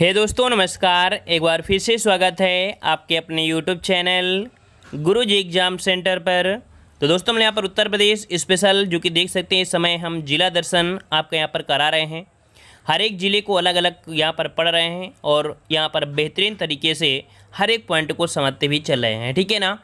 हे दोस्तों नमस्कार। एक बार फिर से स्वागत है आपके अपने यूट्यूब चैनल गुरुजी एग्जाम सेंटर पर। तो दोस्तों हम यहाँ पर उत्तर प्रदेश स्पेशल जो कि देख सकते हैं इस समय हम जिला दर्शन आपके यहाँ पर करा रहे हैं। हर एक ज़िले को अलग अलग यहाँ पर पढ़ रहे हैं और यहाँ पर बेहतरीन तरीके से हर एक पॉइंट को समझते भी चल रहे हैं, ठीक है ना।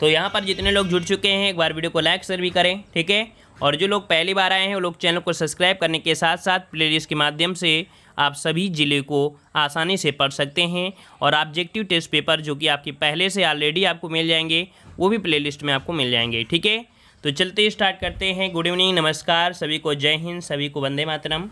तो यहाँ पर जितने लोग जुड़ चुके हैं एक बार वीडियो को लाइक शेयर भी करें, ठीक है। और जो लोग पहली बार आए हैं वो लोग चैनल को सब्सक्राइब करने के साथ साथ प्लेलिस्ट के माध्यम से आप सभी ज़िले को आसानी से पढ़ सकते हैं। और ऑब्जेक्टिव टेस्ट पेपर जो कि आपके पहले से ऑलरेडी आपको मिल जाएंगे वो भी प्लेलिस्ट में आपको मिल जाएंगे, ठीक है। तो चलते स्टार्ट करते हैं। गुड इवनिंग, नमस्कार सभी को, जय हिंद, सभी को वंदे मातरम।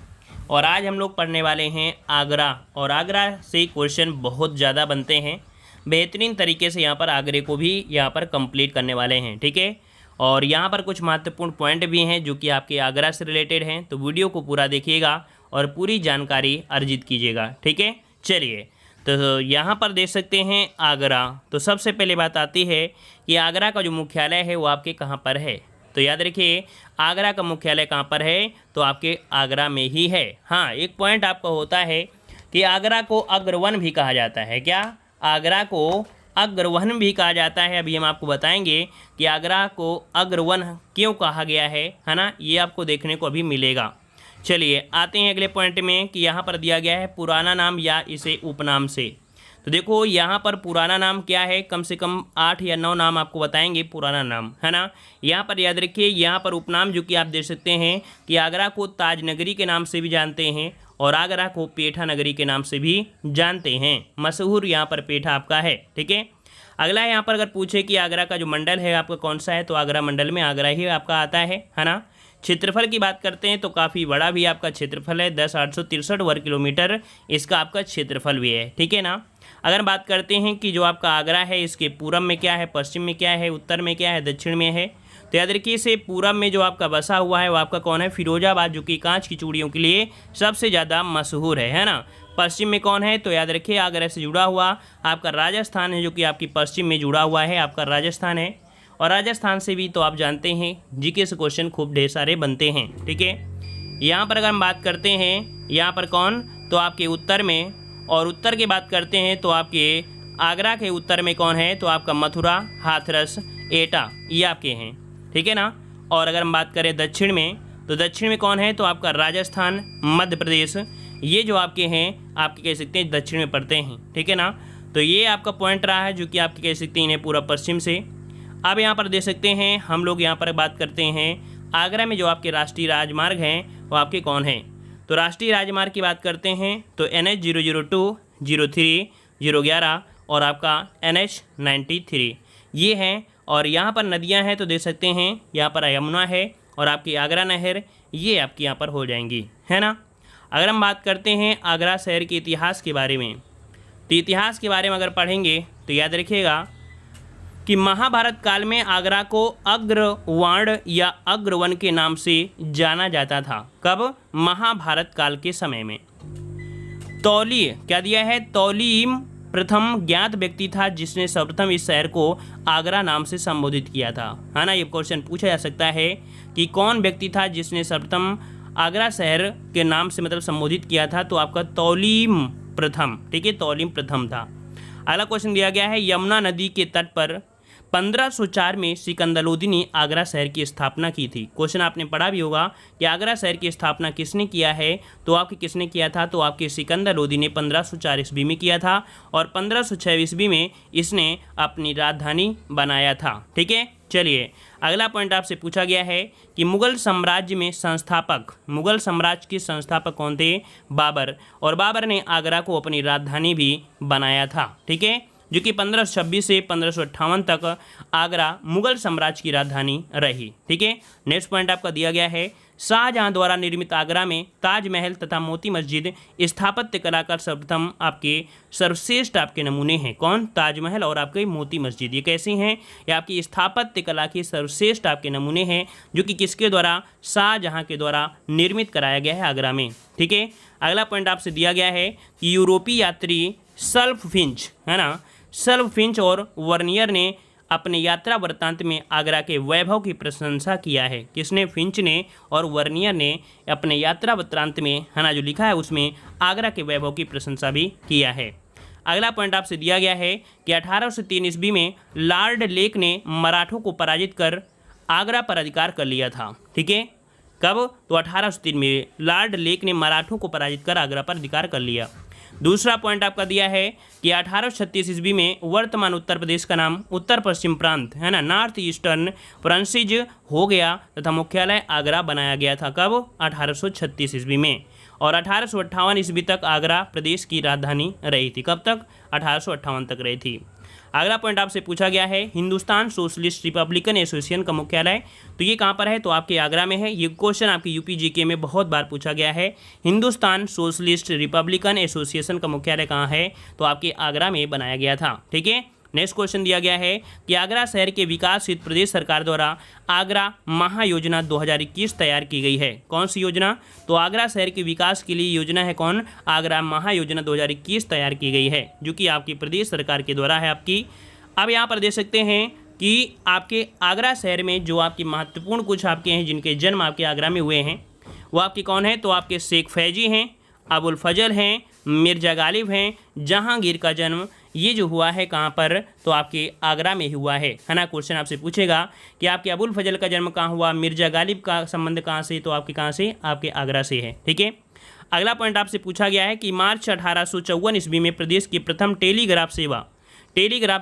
और आज हम लोग पढ़ने वाले हैं आगरा, और आगरा से क्वेश्चन बहुत ज़्यादा बनते हैं। बेहतरीन तरीके से यहाँ पर आगरे को भी यहाँ पर कंप्लीट करने वाले हैं, ठीक है। और यहाँ पर कुछ महत्वपूर्ण पॉइंट भी हैं जो कि आपके आगरा से रिलेटेड हैं, तो वीडियो को पूरा देखिएगा और पूरी जानकारी अर्जित कीजिएगा, ठीक है। चलिए, तो यहाँ पर देख सकते हैं आगरा। तो सबसे पहले बात आती है कि आगरा का जो मुख्यालय है वो आपके कहाँ पर है। तो याद रखिए आगरा का मुख्यालय कहाँ पर है, तो आपके आगरा में ही है। हाँ, एक पॉइंट आपका होता है कि आगरा को अग्रवन भी कहा जाता है। क्या? आगरा को अग्रवन भी कहा जाता है। अभी हम आपको बताएंगे कि आगरा को अग्रवन क्यों कहा गया है ना, ये आपको देखने को अभी मिलेगा। चलिए आते हैं अगले पॉइंट में कि यहाँ पर दिया गया है पुराना नाम या इसे उपनाम से। तो देखो यहाँ पर पुराना नाम क्या है, कम से कम 8 या 9 नाम आपको बताएंगे पुराना नाम, है ना। यहाँ पर याद रखिए यहाँ पर उपनाम जो कि आप देख सकते हैं कि आगरा को ताज नगरी के नाम से भी जानते हैं और आगरा को पेठा नगरी के नाम से भी जानते हैं। मशहूर यहाँ पर पेठा आपका है, ठीक है। अगला यहाँ पर अगर पूछे कि आगरा का जो मंडल है आपका कौन सा है, तो आगरा मंडल में आगरा ही आपका आता है ना। क्षेत्रफल की बात करते हैं तो काफ़ी बड़ा भी आपका क्षेत्रफल है, 10,863 वर्ग किलोमीटर इसका आपका क्षेत्रफल भी है, ठीक है ना। अगर बात करते हैं कि जो आपका आगरा है इसके पूरब में क्या है, पश्चिम में क्या है, उत्तर में क्या है, दक्षिण में है, तो याद रखिए इसे पूरब में जो आपका बसा हुआ है वो आपका कौन है, फिरोजाबाद, जो कि कांच की चूड़ियों के लिए सबसे ज़्यादा मशहूर है ना। पश्चिम में कौन है, तो याद रखिए आगरा से जुड़ा हुआ आपका राजस्थान है, जो कि आपकी पश्चिम में जुड़ा हुआ है, आपका राजस्थान है। और राजस्थान से भी तो आप जानते हैं जीके से क्वेश्चन खूब ढेर सारे बनते हैं, ठीक है। यहाँ पर अगर हम बात करते हैं यहाँ पर कौन, तो आपके उत्तर में, और उत्तर की बात करते हैं तो आपके आगरा के उत्तर में कौन है, तो आपका मथुरा, हाथरस, एटा, ये आपके हैं, ठीक है ना। और अगर हम बात करें दक्षिण में, तो दक्षिण में कौन है, तो आपका राजस्थान, मध्य प्रदेश, ये जो आपके हैं आपके कह सकते हैं दक्षिण में पड़ते हैं, ठीक है ना। तो ये आपका पॉइंट रहा है जो कि आपके कह सकते हैं इन्हें पूरा पश्चिम से। अब यहाँ पर देख सकते हैं हम लोग यहाँ पर बात करते हैं आगरा में जो आपके राष्ट्रीय राजमार्ग हैं वो आपके कौन हैं। तो राष्ट्रीय राजमार्ग की बात करते हैं तो NH 002, 03, 011 और आपका NH 93 ये हैं। और यहाँ पर नदियाँ हैं तो देख सकते हैं यहाँ पर यमुना है और आपकी आगरा नहर, ये आपकी यहाँ पर हो जाएंगी, है ना। अगर हम बात करते हैं आगरा शहर के इतिहास के बारे में, तो इतिहास के बारे में अगर पढ़ेंगे तो याद रखिएगा कि महाभारत काल में आगरा को अग्रवाण या अग्रवन के नाम से जाना जाता था। कब? महाभारत काल के समय में। तौली क्या दिया है, तौलीम प्रथम ज्ञात व्यक्ति था जिसने सर्वप्रथम इस शहर को आगरा नाम से संबोधित किया था, है ना। ये क्वेश्चन पूछा जा सकता है कि कौन व्यक्ति था जिसने सर्वप्रथम आगरा शहर के नाम से मतलब संबोधित किया था, तो आपका तौलीम प्रथम, ठीक है, तौलीम प्रथम था। अगला क्वेश्चन दिया गया है यमुना नदी के तट पर 1504 में सिकंदर लोदी ने आगरा शहर की स्थापना की थी। क्वेश्चन आपने पढ़ा भी होगा कि आगरा शहर की स्थापना किसने किया है, तो आपके किसने किया था, तो आपके सिकंदर लोदी ने 1504 ईस्वी में किया था और 1506 ईस्वी में इसने अपनी राजधानी बनाया था, ठीक है। चलिए अगला पॉइंट आपसे पूछा गया है कि मुगल साम्राज्य में संस्थापक, मुगल साम्राज्य के संस्थापक कौन थे, बाबर, और बाबर ने आगरा को अपनी राजधानी भी बनाया था, ठीक है, जो कि 1526 से 1558 तक आगरा मुगल साम्राज्य की राजधानी रही, ठीक है। नेक्स्ट पॉइंट आपका दिया गया है शाहजहां द्वारा निर्मित आगरा में ताजमहल तथा मोती मस्जिद स्थापत्य कला का सर्वप्रथम आपके सर्वश्रेष्ठ आपके नमूने हैं। कौन? ताजमहल और आपके मोती मस्जिद, ये कैसी हैं, ये आपकी स्थापत्य कला के सर्वश्रेष्ठ आपके नमूने हैं जो कि किसके द्वारा, शाहजहां के द्वारा निर्मित कराया गया है आगरा में, ठीक है। अगला पॉइंट आपसे दिया गया है कि यूरोपीय यात्री सल्फ फिंच, है ना, सल्फ फिंच और वर्नियर ने अपने यात्रा वृत्तांत में आगरा के वैभव की प्रशंसा किया है। किसने? फिंच ने और वर्नियर ने अपने यात्रा वृत्तांत में, है ना, जो लिखा है उसमें आगरा के वैभव की प्रशंसा भी किया है। अगला पॉइंट आपसे दिया गया है कि 1803 ईस्वी में लॉर्ड लेक ने मराठों को पराजित कर आगरा पर अधिकार कर लिया था। ठीक है, कब? तो 1803 में लॉर्ड लेक ने मराठों को पराजित कर आगरा पर अधिकार कर लिया। दूसरा पॉइंट आपका दिया है कि 1836 ईस्वी में वर्तमान उत्तर प्रदेश का नाम उत्तर पश्चिम प्रांत, है ना, नॉर्थ ईस्टर्न प्रोविंसेस हो गया तथा मुख्यालय आगरा बनाया गया था। कब? 1836 ईस्वी में। और 1858 ईस्वी तक आगरा प्रदेश की राजधानी रही थी। कब तक? 1858 तक रही थी। अगला पॉइंट आपसे पूछा गया है हिंदुस्तान सोशलिस्ट रिपब्लिकन एसोसिएशन का मुख्यालय, तो ये कहाँ पर है? तो आपके आगरा में है। ये क्वेश्चन आपके यूपी जीके में बहुत बार पूछा गया है। हिंदुस्तान सोशलिस्ट रिपब्लिकन एसोसिएशन का मुख्यालय कहाँ है? तो आपके आगरा में बनाया गया था। ठीक है, नेक्स्ट क्वेश्चन दिया गया है कि आगरा शहर के विकास हेतु प्रदेश सरकार द्वारा आगरा महायोजना 2021 तैयार की गई है। कौन सी योजना? तो आगरा शहर के विकास के लिए योजना है कौन? आगरा महायोजना 2021 तैयार की गई है, जो कि आपकी प्रदेश सरकार के द्वारा है आपकी। अब यहाँ पर देख सकते हैं कि आपके आगरा शहर में जो आपकी महत्वपूर्ण कुछ आपके हैं जिनके जन्म आपके आगरा में हुए हैं, वो आपके कौन है? तो आपके शेख फैजी हैं, अबुल फजल हैं, मिर्जा गालिब हैं। जहांगीर का जन्म ये जो हुआ है कहाँ पर? तो आपके आगरा में ही हुआ है ना। क्वेश्चन आपसे पूछेगा कि आपके अबुल फजल का जन्म कहाँ हुआ, मिर्जा गालिब का संबंध कहाँ से? तो आपके कहाँ से? आपके आगरा से है। ठीक है, अगला पॉइंट आपसे पूछा गया है कि मार्च 1854 ईस्वी में प्रदेश की प्रथम टेलीग्राफ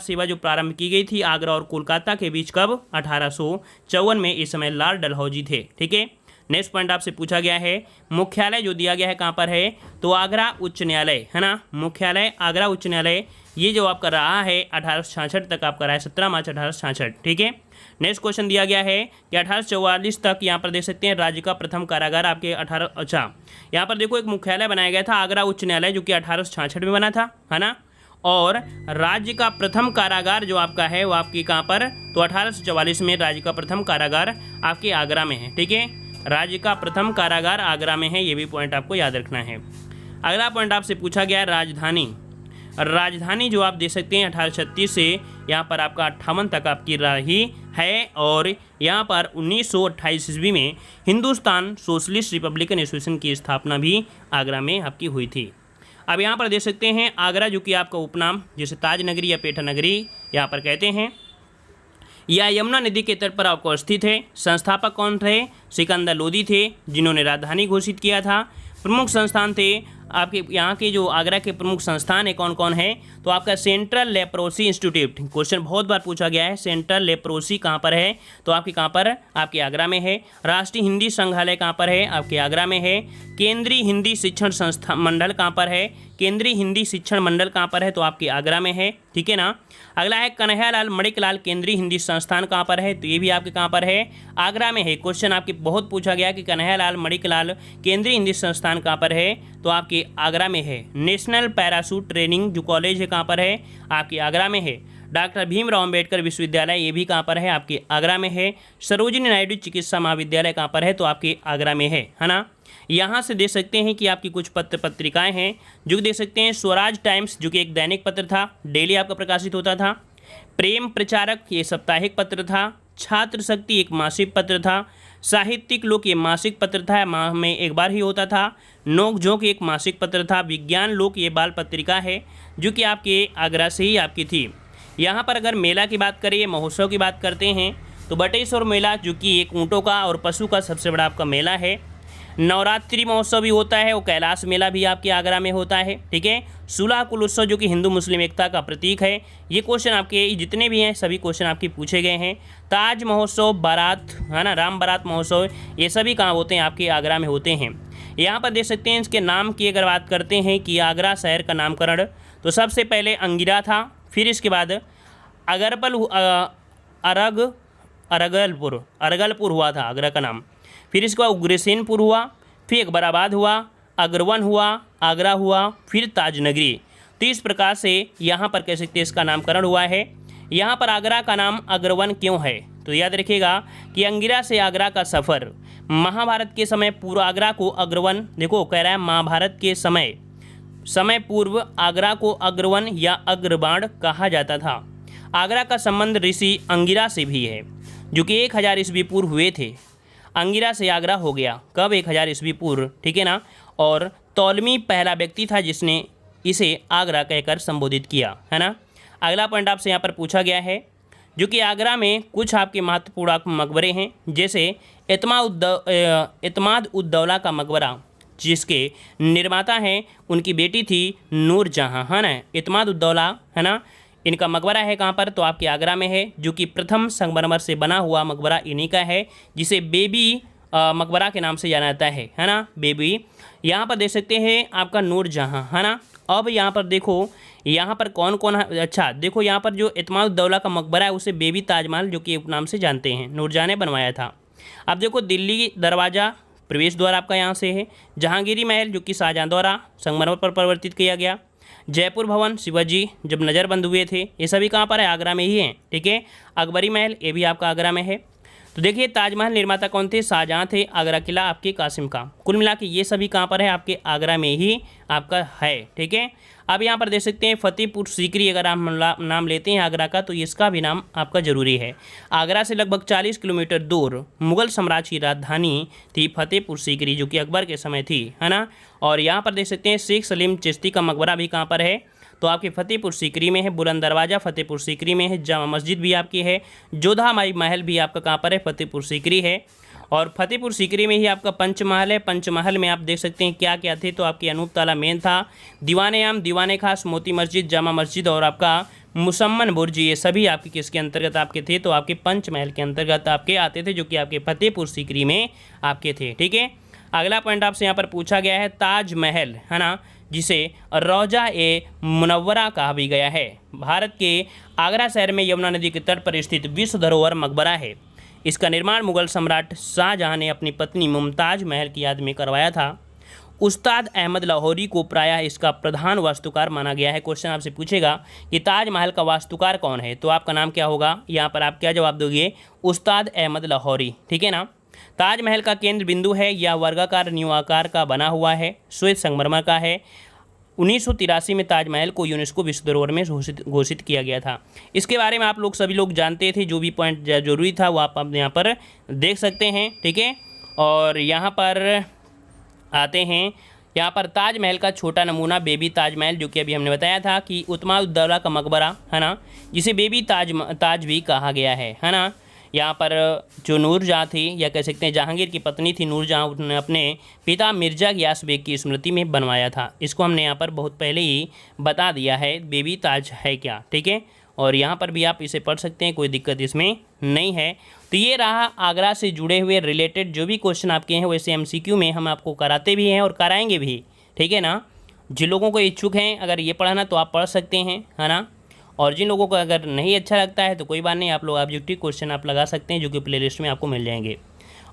सेवा जो प्रारंभ की गई थी आगरा और कोलकाता के बीच। कब? 1854 में। इस समय लॉर्ड डलहौजी थे। ठीक है, नेक्स्ट पॉइंट आपसे पूछा गया है मुख्यालय जो दिया गया है कहाँ पर है? तो आगरा उच्च न्यायालय, है ना, मुख्यालय आगरा उच्च न्यायालय ये जो आपका रहा है 1866 तक आपका रहा है, 17 मार्च 1866। ठीक है, नेक्स्ट क्वेश्चन दिया गया है कि 1844 तक यहाँ पर देख सकते हैं राज्य का प्रथम कारागार आपके यहाँ पर देखो एक मुख्यालय बनाया गया था आगरा उच्च न्यायालय जो कि 1866 में बना था, है ना। और राज्य का प्रथम कारागार जो आपका है वो आपकी कहाँ पर? तो 1844 में राज्य का प्रथम कारागार आपके आगरा में है। ठीक है, राज्य का प्रथम कारागार आगरा में है, ये भी पॉइंट आपको याद रखना है। अगला पॉइंट आपसे पूछा गया है राजधानी जो आप देख सकते हैं 1836 से यहाँ पर आपका 58 तक आपकी रही है। और यहाँ पर 1928 ईस्वी में हिंदुस्तान सोशलिस्ट रिपब्लिकन एसोसिएशन की स्थापना भी आगरा में आपकी हुई थी। अब यहाँ पर देख सकते हैं आगरा जो कि आपका उपनाम जैसे ताज नगरी या पेठा नगरी यहाँ पर कहते हैं, यह यमुना नदी के तट पर आपको स्थित है। संस्थापक कौन थे? सिकंदर लोदी थे, जिन्होंने राजधानी घोषित किया था। प्रमुख संस्थान थे आपके यहाँ के जो आगरा के प्रमुख संस्थान है कौन कौन है? तो आपका सेंट्रल लेप्रोसी इंस्टीट्यूट, क्वेश्चन बहुत बार पूछा गया है, सेंट्रल लेप्रोसी कहाँ पर है? तो आपके कहाँ पर? आपके आगरा में है। राष्ट्रीय हिंदी संग्रहालय कहाँ पर है? आपके आगरा में है। केंद्रीय हिंदी शिक्षण संस्था मंडल कहाँ पर है? केंद्रीय हिंदी शिक्षण मंडल कहाँ पर है? तो आपके आगरा में है। ठीक है ना। अगला है कन्हैयालाल मणिकलाल केंद्रीय हिंदी संस्थान कहाँ पर है? तो ये भी आपके कहाँ पर है? आगरा में है। क्वेश्चन आपके बहुत पूछा गया कि कन्हैयालाल मणिकलाल केंद्रीय हिंदी संस्थान कहाँ पर है? तो आपके आगरा में है। नेशनल पैराशूट ट्रेनिंग जो कॉलेज है कहाँ पर है? आपके आगरा में है। डॉक्टर भीमराव अंबेडकर विश्वविद्यालय ये भी कहाँ पर है? आपके आगरा में है। सरोजिनी नायडू चिकित्सा महाविद्यालय कहाँ पर है? तो आपके आगरा में है ना। यहाँ से देख सकते हैं कि आपकी कुछ पत्र पत्रिकाएं हैं जो देख सकते हैं स्वराज टाइम्स जो कि एक दैनिक पत्र था, डेली आपका प्रकाशित होता था। प्रेम प्रचारक ये साप्ताहिक पत्र था। छात्र शक्ति एक मासिक पत्र था। साहित्यिक लोक ये मासिक पत्र था, माह में एक बार ही होता था। नोक झोंक एक मासिक पत्र था। विज्ञान लोक ये बाल पत्रिका है जो कि आपके आगरा से ही आपकी थी। यहाँ पर अगर मेला की बात करें, महोत्सव की बात करते हैं तो बटेश्वर मेला जो कि एक ऊँटों का और पशु का सबसे बड़ा आपका मेला है। नवरात्रि महोत्सव भी होता है और कैलाश मेला भी आपके आगरा में होता है। ठीक है। सुलह कुल उत्सव जो कि हिंदू मुस्लिम एकता का प्रतीक है। ये क्वेश्चन आपके जितने भी हैं सभी क्वेश्चन आपके पूछे गए हैं। ताज महोत्सव, बारात, है ना, राम बारात महोत्सव, ये सभी कहाँ होते हैं? आपके आगरा में होते हैं। यहाँ पर देख सकते हैं इसके नाम की अगर बात करते हैं कि आगरा शहर का नामकरण तो सबसे पहले अंगिरा था, फिर इसके बाद अरगलपुर हुआ था आगरा का नाम, फिर इसके बाद उग्रसेनपुर हुआ, फिर अकबराबाद हुआ, अग्रवन हुआ, आगरा हुआ, फिर ताजनगरी। तो इस प्रकार से यहाँ पर कह सकते हैं इसका नामकरण हुआ है। यहाँ पर आगरा का नाम अग्रवन क्यों है? तो याद रखिएगा कि अंगिरा से आगरा का सफ़र महाभारत के समय पूर्व आगरा को अग्रवन, देखो कह रहा है महाभारत के समय पूर्व आगरा को अग्रवन या अग्रबाण कहा जाता था। आगरा का संबंध ऋषि अंगिरा से भी है, जो कि 1000 ईस्वी पूर्व हुए थे। अंगिरा से आगरा हो गया कब? 1000 ईस्वी पूर्व, ठीक है ना। और तौलमी पहला व्यक्ति था जिसने इसे आगरा कहकर संबोधित किया, है ना। अगला पॉइंट आपसे यहाँ पर पूछा गया है, जो कि आगरा में कुछ आपके महत्वपूर्ण मकबरे हैं, जैसे इत्माद उद दौला का मकबरा, जिसके निर्माता हैं उनकी बेटी थी नूरजहां, है ना। इत्माद उद दौला, है ना, इनका मकबरा है कहाँ पर? तो आपके आगरा में है, जो कि प्रथम संगमरमर से बना हुआ मकबरा इन्हीं का है, जिसे बेबी मकबरा के नाम से जाना जाता है ना, बेबी। यहाँ पर देख सकते हैं आपका नूरजहां, है ना। अब यहाँ पर देखो, यहाँ पर कौन कौन है? अच्छा देखो, यहाँ पर जो इत्माद-उद-दौला का मकबरा है उसे बेबी ताजमहल, जो कि उपनाम से जानते हैं, नूरजहां ने बनवाया था। अब देखो, दिल्ली दरवाज़ा प्रवेश द्वार आपका यहाँ से है। जहांगीरी महल, जो कि शाहजहां द्वारा संगमरमर पर परिवर्तित किया गया। जयपुर भवन, शिवाजी जब नज़रबंद हुए थे, ये सभी कहाँ पर है? आगरा में ही हैं, ठीक है। अकबरी महल, ये भी आपका आगरा में है। तो देखिए, ताजमहल निर्माता कौन थे? शाहजहां थे। आगरा किला आपके कासिम का। कुल मिला के ये सभी कहाँ पर है? आपके आगरा में ही आपका है, ठीक है। अब यहाँ पर देख सकते हैं फतेहपुर सीकरी, अगर आप नाम लेते हैं आगरा का, तो इसका भी नाम आपका जरूरी है। आगरा से लगभग 40 किलोमीटर दूर मुगल साम्राज्य की राजधानी थी फतेहपुर सीकरी, जो कि अकबर के समय थी, है ना। और यहाँ पर देख सकते हैं शेख सलीम चिश्ती का मकबरा भी कहाँ पर है? तो आपके फतेहपुर सीकरी में है। बुलंद दरवाज़ा फतेहपुर सीकरी में है। जामा मस्जिद भी आपकी है। जोधा माई महल भी आपका कहाँ पर है? फतेहपुर सीकरी है। और फतेहपुर सीकरी में ही आपका पंचमहल है। पंचमहल में आप देख सकते हैं क्या क्या थे, तो आपकी अनूप ताला मेन था, दीवाने आम, दीवाने खास, मोती मस्जिद, जामा मस्जिद और आपका मुसम्मन बुर्ज, ये सभी आपके किसके अंतर्गत आपके थे? तो आपके पंचमहल के अंतर्गत आपके आते थे, जो कि आपके फतेहपुर सीकरी में आपके थे, ठीक है। अगला पॉइंट आपसे यहाँ पर पूछा गया है ताजमहल, है ना, जिसे रौजा ए मुनव्वरा कहा भी गया है। भारत के आगरा शहर में यमुना नदी के तट पर स्थित विश्व धरोहर मकबरा है। इसका निर्माण मुगल सम्राट शाहजहां ने अपनी पत्नी मुमताज महल की याद में करवाया था। उस्ताद अहमद लाहौरी को प्रायः इसका प्रधान वास्तुकार माना गया है। क्वेश्चन आपसे पूछेगा कि ताजमहल का वास्तुकार कौन है, तो आपका नाम क्या होगा? यहाँ पर आप क्या जवाब दोगे? उस्ताद अहमद लाहौरी, ठीक है ना। ताजमहल का केंद्र बिंदु है, यह वर्गाकार न्यू आकार का बना हुआ है, श्वेत संगमरमर का है। 1983 में ताजमहल को यूनेस्को विश्व धरोहर में घोषित किया गया था। इसके बारे में आप लोग सभी लोग जानते थे, जो भी पॉइंट जरूरी था वो आप यहाँ पर देख सकते हैं, ठीक है। और यहाँ पर आते हैं, यहाँ पर ताजमहल का छोटा नमूना बेबी ताजमहल, जो कि अभी हमने बताया था कि इत्माद-उद-दौला का मकबरा, है ना, जिसे बेबी ताज भी कहा गया है ना। यहाँ पर जो नूरजहां थी, या कह सकते हैं जहांगीर की पत्नी थी नूरजहां, उन्होंने अपने पिता मिर्जा गियास बेग की स्मृति में बनवाया था। इसको हमने यहाँ पर बहुत पहले ही बता दिया है, बेबी ताज है क्या, ठीक है। और यहाँ पर भी आप इसे पढ़ सकते हैं, कोई दिक्कत इसमें नहीं है। तो ये रहा आगरा से जुड़े हुए रिलेटेड जो भी क्वेश्चन आपके हैं, वैसे MCQ में हम आपको कराते भी हैं और कराएंगे भी, ठीक है ना। जिन लोगों को इच्छुक हैं अगर ये पढ़ना, तो आप पढ़ सकते हैं, है ना। और जिन लोगों को अगर नहीं अच्छा लगता है तो कोई बात नहीं, आप लोग ऑब्जेक्टिव क्वेश्चन आप लगा सकते हैं, जो कि प्लेलिस्ट में आपको मिल जाएंगे।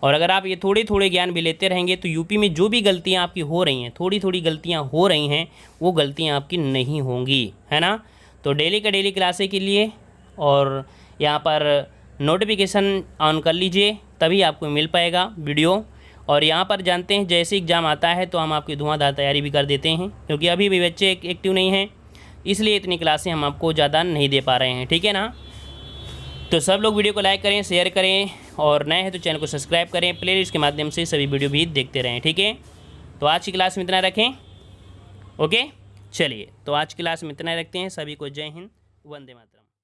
और अगर आप ये थोड़े थोड़े ज्ञान भी लेते रहेंगे, तो यूपी में जो भी गलतियाँ आपकी हो रही हैं, थोड़ी थोड़ी गलतियाँ हो रही हैं, वो गलतियाँ आपकी नहीं होंगी, है ना। तो डेली का डेली क्लासे के लिए और यहाँ पर नोटिफिकेशन ऑन कर लीजिए, तभी आपको मिल पाएगा वीडियो। और यहाँ पर जानते हैं जैसे एग्ज़ाम आता है तो हम आपकी धुआंधार तैयारी भी कर देते हैं, क्योंकि अभी भी बच्चे एक्टिव नहीं हैं, इसलिए इतनी क्लासें हम आपको ज़्यादा नहीं दे पा रहे हैं, ठीक है ना। तो सब लोग वीडियो को लाइक करें, शेयर करें, और नए हैं तो चैनल को सब्सक्राइब करें, प्लेलिस्ट के माध्यम से सभी वीडियो भी देखते रहें, ठीक है। तो आज की क्लास में इतना रखें, ओके। चलिए, तो आज की क्लास में इतना रखते हैं। सभी को जय हिंद, वंदे मातरम।